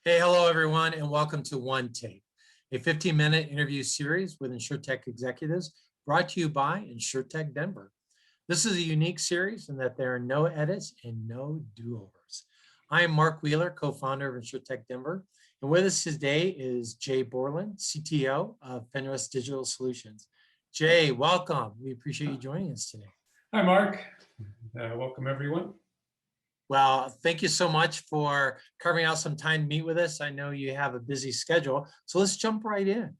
Hey, hello everyone, and welcome to OneTake, a 15-minute interview series with InsurTech executives brought to you by InsurTech Denver. This is a unique series in that there are no edits and no do-overs. I am Marc Wheeler, co-founder of InsurTech Denver, and with us today is Jay Bourland, CTO of Fenris Digital Solutions. Jay, welcome. We appreciate you joining us today. Hi, Mark. Welcome, everyone. Well, thank you so much for carving out some time to meet with us. I know you have a busy schedule, so let's jump right in.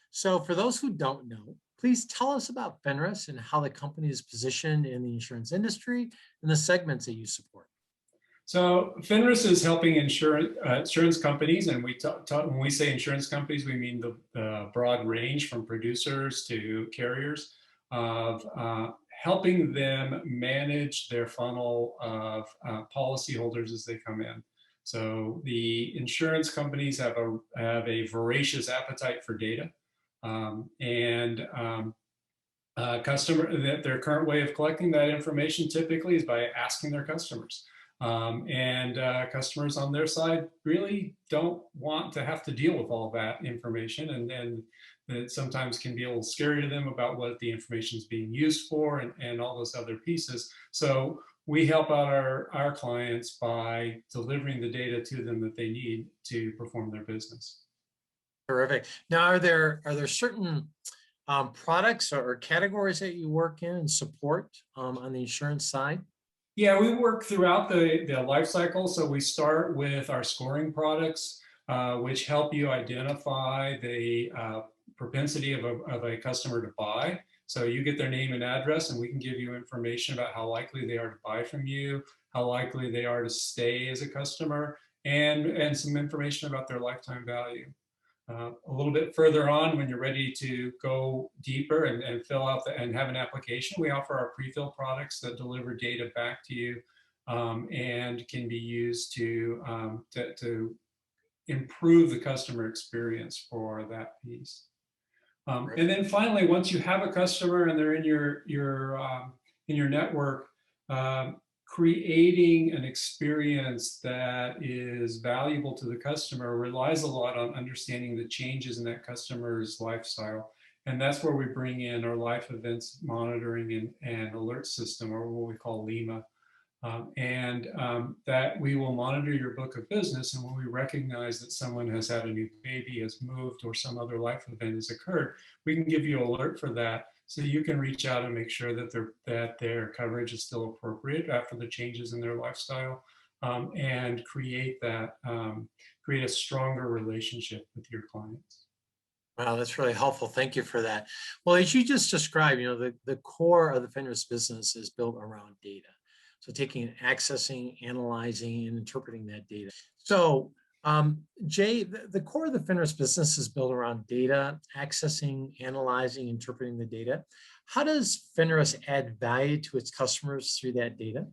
So for those who don't know, please tell us about Fenris and how the company is positioned in the insurance industry and the segments that you support. So Fenris is helping insurance companies, and when we say insurance companies, we mean the broad range from producers to carriers of helping them manage their funnel of policyholders as they come in. So the insurance companies have a voracious appetite for data, their current way of collecting that information typically is by asking their customers. Customers on their side really don't want to have to deal with all that information, and it sometimes can be a little scary to them about what the information is being used for and all those other pieces. So we help out our clients by delivering the data to them that they need to perform their business. Terrific. Now, are there certain products or categories that you work in and support on the insurance side? Yeah, we work throughout the life cycle. So we start with our scoring products, which help you identify the propensity of a customer to buy. So you get their name and address, and we can give you information about how likely they are to buy from you, how likely they are to stay as a customer, and some information about their lifetime value. A little bit further on, when you're ready to go deeper and fill out and have an application, we offer our pre-fill products that deliver data back to you and can be used to improve the customer experience for that piece. And then finally, once you have a customer and they're in your network, creating an experience that is valuable to the customer relies a lot on understanding the changes in that customer's lifestyle. And that's where we bring in our life events monitoring and alert system, or what we call LIMA. That we will monitor your book of business, and when we recognize that someone has had a new baby, has moved, or some other life event has occurred, we can give you an alert for that, so you can reach out and make sure that their coverage is still appropriate after the changes in their lifestyle, and create a stronger relationship with your clients. Wow, that's really helpful. Thank you for that. Well, as you just described, the core of the Fenris business is built around data. So taking, accessing, analyzing, and interpreting that data. So Jay, the core of the Fenris business is built around data, accessing, analyzing, interpreting the data. How does Fenris add value to its customers through that data?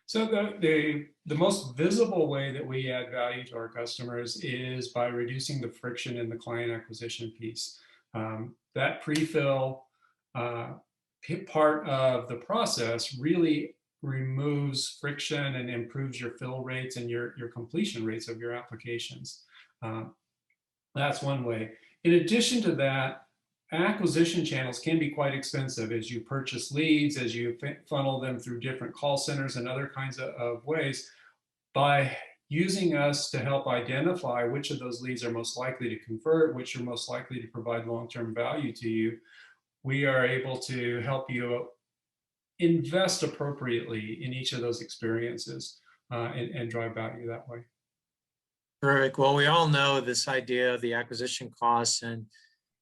So the most visible way that we add value to our customers is by reducing the friction in the client acquisition piece. That pre-fill part of the process really removes friction and improves your fill rates and your completion rates of your applications. That's one way. In addition to that, acquisition channels can be quite expensive as you purchase leads, as you funnel them through different call centers and other kinds of ways. By using us to help identify which of those leads are most likely to convert, which are most likely to provide long-term value to you, we are able to help you invest appropriately in each of those experiences and drive value that way. Terrific. Well, we all know this idea of the acquisition costs and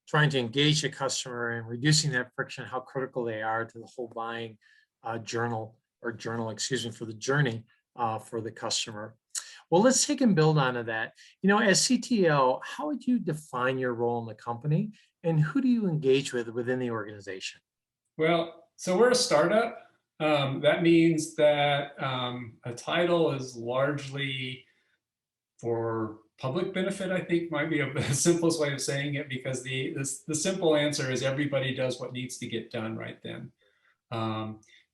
trying to engage the customer and reducing that friction, how critical they are to the whole buying journey for the journey for the customer. Well, let's take and build onto that. As CTO, how would you define your role in the company, and who do you engage with within the organization? Well, so we're a startup. That means that a title is largely for public benefit, I think might be the simplest way of saying it, because the simple answer is everybody does what needs to get done right then.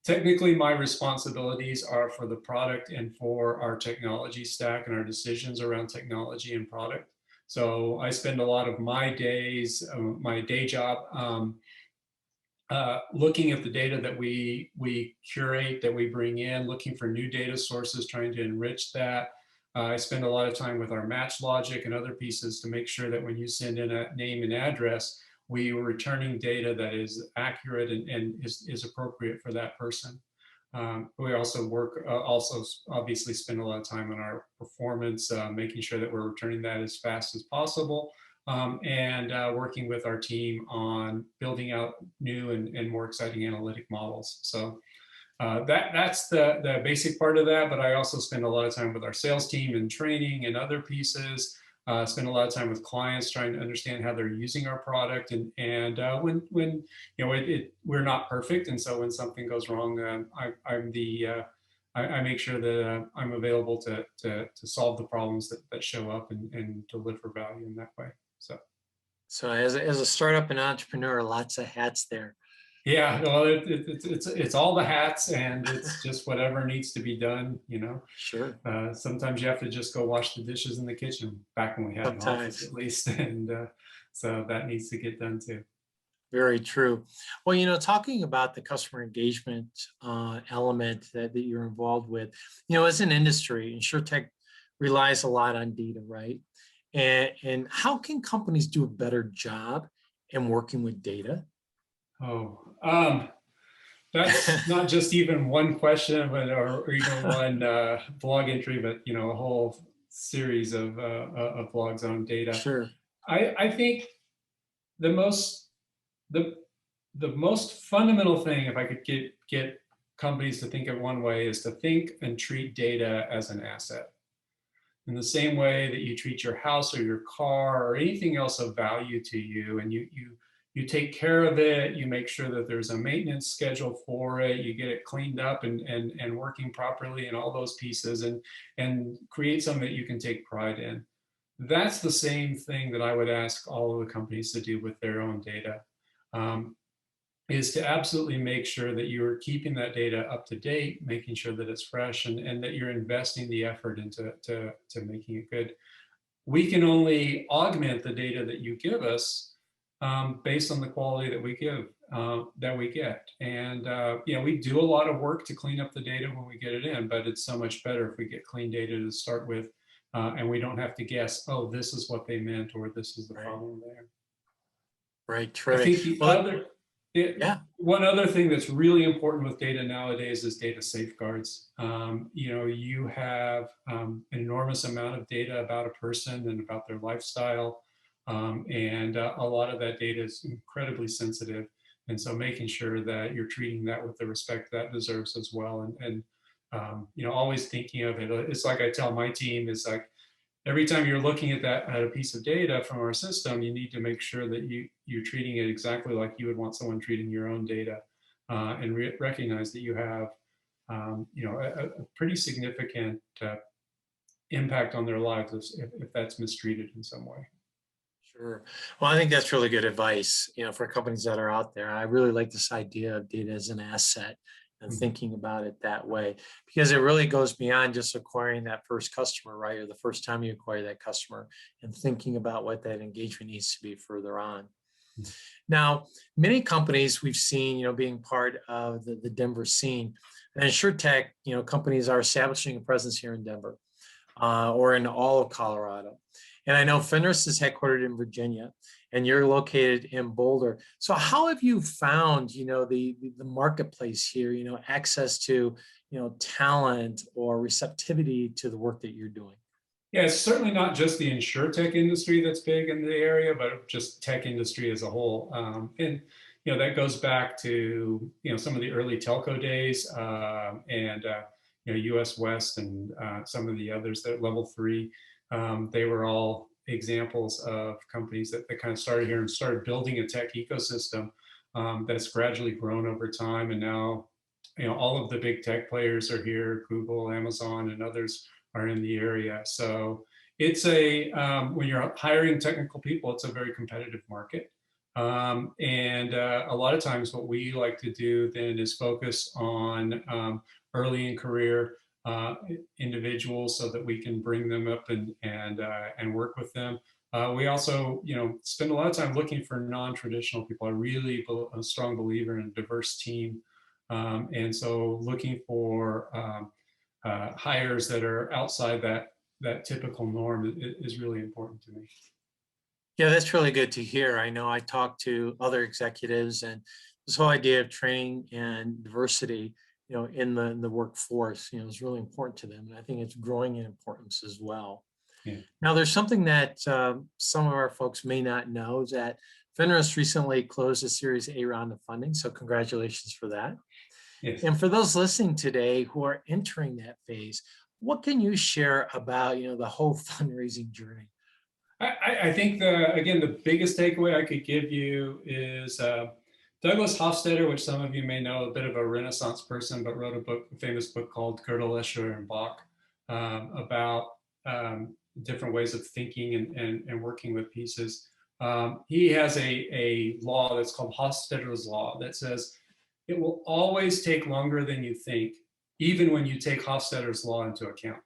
Technically, my responsibilities are for the product and for our technology stack and our decisions around technology and product. So I spend a lot of my days, my day job, looking at the data that we curate, that we bring in, looking for new data sources, trying to enrich that. I spend a lot of time with our match logic and other pieces to make sure that when you send in a name and address, we are returning data that is accurate and is appropriate for that person. We also also obviously spend a lot of time on our performance, making sure that we're returning that as fast as possible, and working with our team on building out new and more exciting analytic models. So that's the basic part of that, but I also spend a lot of time with our sales team and training and other pieces. Spend a lot of time with clients trying to understand how they're using our product, and when you know we're not perfect, and so when something goes wrong, I make sure that I'm available to solve the problems that show up and deliver value in that way. So as a startup and entrepreneur, lots of hats there. Yeah, well, it's all the hats, and it's just whatever needs to be done, you know. Sure. Sometimes you have to just go wash the dishes in the kitchen, back when we had an office at least, and so that needs to get done too. Very true. Well, you know, talking about the customer engagement element that you're involved with, you know, as an industry, InsurTech relies a lot on data, right? And how can companies do a better job in working with data? Oh, that's not just even one question, but or even one blog entry, but you know, a whole series of blogs on data. Sure. I think the most the most fundamental thing, if I could get companies to think of one way, is to think and treat data as an asset. In the same way that you treat your house or your car or anything else of value to you, and you take care of it, you make sure that there's a maintenance schedule for it, you get it cleaned up and working properly and all those pieces, and create something that you can take pride in. That's the same thing that I would ask all of the companies to do with their own data. Is to absolutely make sure that you're keeping that data up to date, making sure that it's fresh, and that you're investing the effort into making it good. We can only augment the data that you give us based on the quality that we get. And you know, we do a lot of work to clean up the data when we get it in, but it's so much better if we get clean data to start with, and we don't have to guess, oh, this is what they meant, or this is the problem there. Right. I Terrific. think the other Yeah. One other thing that's really important with data nowadays is data safeguards. You know, you have an enormous amount of data about a person and about their lifestyle, and a lot of that data is incredibly sensitive. And so making sure that you're treating that with the respect that deserves as well. And you know, always thinking of it. It's like I tell my team, it's like, every time you're looking at a piece of data from our system, you need to make sure that you're treating it exactly like you would want someone treating your own data, and recognize that you have you know, a pretty significant impact on their lives if that's mistreated in some way. Sure. Well, I think that's really good advice, you know, for companies that are out there. I really like this idea of data as an asset and thinking about it that way, because it really goes beyond just acquiring that first customer, right? Or the first time you acquire that customer, and thinking about what that engagement needs to be further on. Now, many companies we've seen, you know, being part of the Denver scene, and InsurTech, you know, companies are establishing a presence here in Denver, or in all of Colorado. And I know Fenris is headquartered in Virginia, and you're located in Boulder. So how have you found, you know, the marketplace here, you know, access to, you know, talent or receptivity to the work that you're doing? Yeah, it's certainly not just the InsurTech industry that's big in the area, but just tech industry as a whole. And you know, that goes back to, you know, some of the early telco days, and you know, US West and some of the others that level 3. They were all examples of companies that kind of started here and started building a tech ecosystem that's gradually grown over time. And now, you know, all of the big tech players are here. Google, Amazon, and others are in the area. So it's when you're hiring technical people, it's a very competitive market. And a lot of times what we like to do then is focus on early in career individuals so that we can bring them up and work with them. We also, spend a lot of time looking for non-traditional people. I'm really a strong believer in a diverse team. And so looking for hires that are outside that typical norm is really important to me. Yeah, that's really good to hear. I know I talked to other executives, and this whole idea of training and diversity, in the workforce, is really important to them. And I think it's growing in importance as well. Yeah. Now, there's something that some of our folks may not know is that Fenris recently closed a Series A round of funding. So congratulations for that. Yes. And for those listening today who are entering that phase, what can you share about, the whole fundraising journey? I think the biggest takeaway I could give you is Douglas Hofstadter, which some of you may know, a bit of a Renaissance person, but wrote a famous book called Gödel, Escher, and Bach about different ways of thinking and working with pieces. He has a law that's called Hofstadter's law that says it will always take longer than you think, even when you take Hofstadter's law into account.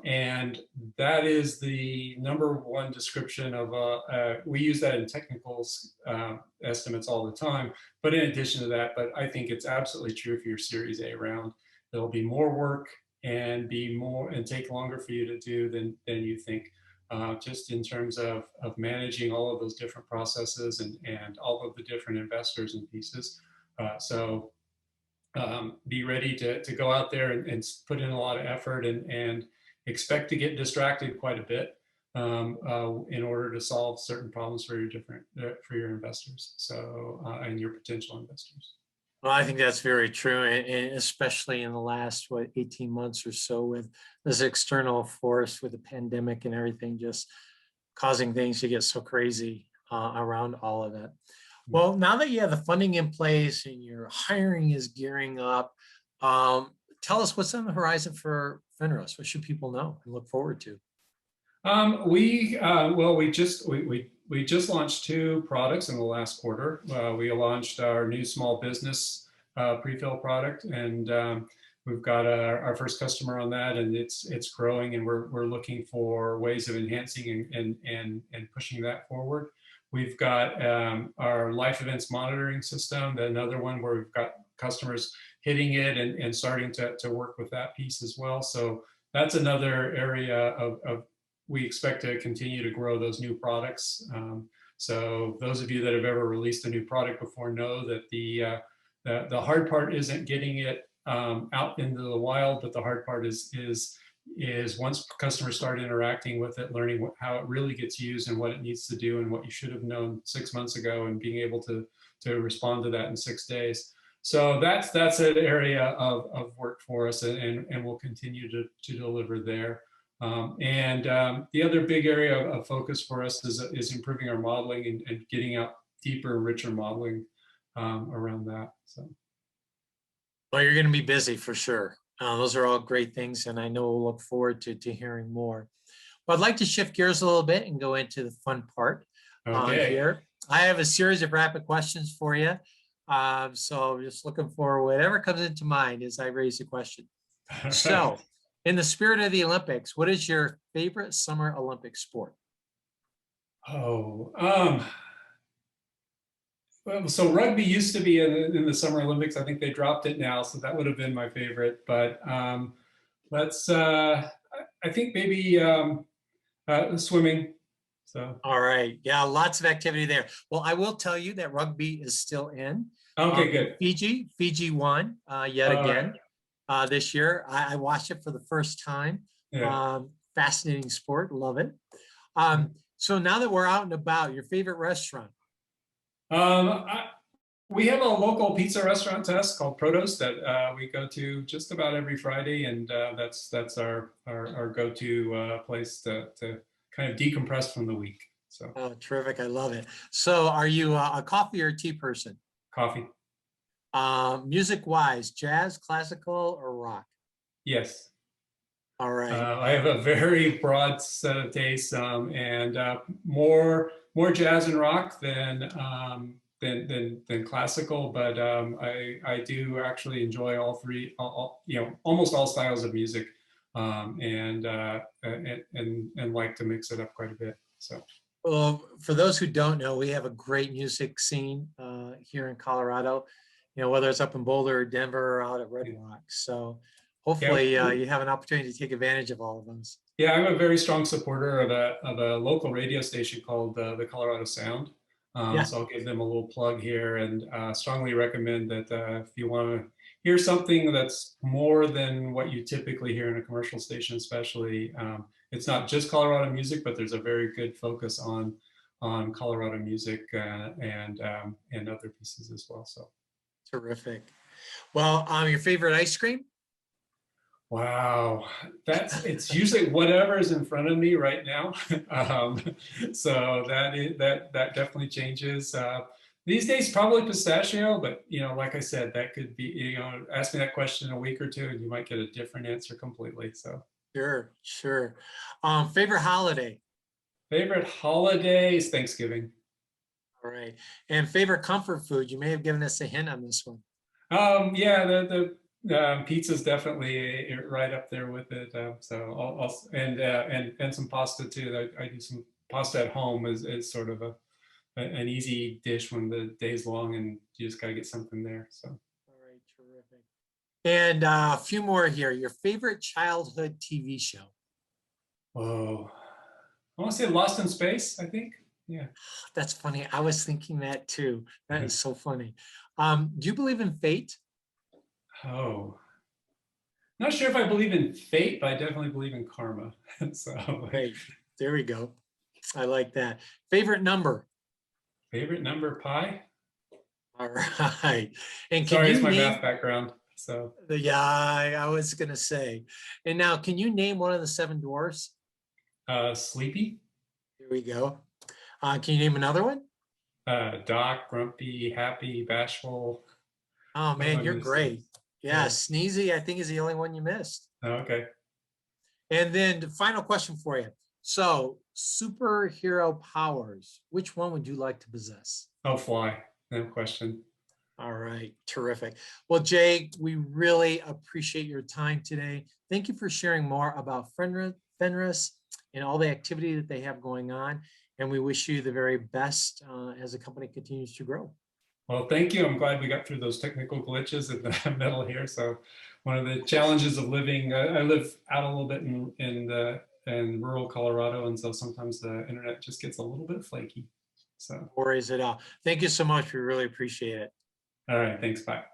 And that is the number one description of we use that in technical estimates all the time, but in addition to that, but I think it's absolutely true for your Series A round. There'll be more work and take longer for you to do than you think, just in terms of managing all of those different processes and all of the different investors and pieces. So be ready to go out there and put in a lot of effort and expect to get distracted quite a bit in order to solve certain problems for your investors, and your potential investors. Well, I think that's very true, and especially in the last 18 months or so, with this external force, with the pandemic and everything, just causing things to get so crazy around all of that. Well, now that you have the funding in place and your hiring is gearing up, tell us what's on the horizon for Fenris. What should people know and look forward to? We just launched 2 products in the last quarter. We launched our new small business pre-fill product, and we've got our first customer on that, and it's growing, and we're looking for ways of enhancing and pushing that forward. We've got our life events monitoring system, another one where we've got customers hitting it and starting to work with that piece as well. So that's another area of we expect to continue to grow those new products. So those of you that have ever released a new product before know that the hard part isn't getting it out into the wild, but the hard part is once customers start interacting with it, learning how it really gets used and what it needs to do and what you should have known 6 months ago, and being able to respond to that in 6 days. So that's an area of work for us, and we'll continue to deliver there. The other big area of focus for us is improving our modeling and getting out deeper, richer modeling around that. So. Well, you're going to be busy for sure. Those are all great things, and I know we'll look forward to hearing more. But I'd like to shift gears a little bit and go into the fun part here. I have a series of rapid questions for you. So just looking for whatever comes into mind as I raise a question. So in the spirit of the Olympics, what is your favorite summer Olympic sport? So rugby used to be in the Summer Olympics. I think they dropped it now, so that would have been my favorite. But I think maybe swimming. So. All right. Yeah, lots of activity there. Well, I will tell you that rugby is still in. Okay, good. Fiji won yet again this year. I watched it for the first time. Yeah. Fascinating sport. Love it. So now that we're out and about, your favorite restaurant? We have a local pizza restaurant to us called Protos that we go to just about every Friday, and that's our go-to place to kind of decompress from the week. So. Oh, terrific! I love it. So, are you a coffee or a tea person? Coffee. Music-wise, jazz, classical, or rock? Yes. All right. I have a very broad set of tastes, and more more jazz and rock than classical, but I do actually enjoy all three, almost all styles of music, and like to mix it up quite a bit. So. Well, for those who don't know, we have a great music scene here in Colorado, whether it's up in Boulder or Denver or out at Red Rock. So hopefully you have an opportunity to take advantage of all of those. Yeah, I'm a very strong supporter of a local radio station called the Colorado Sound. Yeah. So I'll give them a little plug here, and strongly recommend that if you want to hear something that's more than what you typically hear in a commercial station, especially, it's not just Colorado music, but there's a very good focus on Colorado music and other pieces as well. So terrific. Well, your favorite ice cream? Wow, it's usually whatever is in front of me right now. So that definitely changes. These days, probably pistachio, but like I said, that could be, ask me that question in a week or two, and you might get a different answer completely. So sure. Favorite holiday? Favorite holiday is Thanksgiving. All right. And favorite comfort food? You may have given us a hint on this one. Yeah, the pizza's definitely right up there with it. So and some pasta too. I do some pasta at home is sort of an easy dish when the day's long and you just gotta get something there. So. All right, terrific. And a few more here. Your favorite childhood TV show? Oh, I want to say Lost in Space, I think. Yeah. That's funny. I was thinking that too. That is so funny. Do you believe in fate? Oh, not sure if I believe in fate, but I definitely believe in karma. So. Hey, there we go. I like that. Favorite number? Favorite number, pi. All right. And sorry, it's my math background. So. Yeah, I was gonna say. And now, can you name one of the seven dwarfs? Sleepy. There we go. Can you name another one? Doc, grumpy, happy, bashful. Oh man, you're great. Yeah, Sneezy, I think, is the only one you missed. Oh, okay. And then the final question for you. So, superhero powers, which one would you like to possess? Oh, fly. No question. All right, terrific. Well, Jay, we really appreciate your time today. Thank you for sharing more about Fenris and all the activity that they have going on. And we wish you the very best as the company continues to grow. Well, thank you. I'm glad we got through those technical glitches in the middle here. So one of the challenges of living, I live out a little bit in rural Colorado. And so sometimes the internet just gets a little bit flaky. So no worries at all. Thank you so much. We really appreciate it. All right. Thanks. Bye.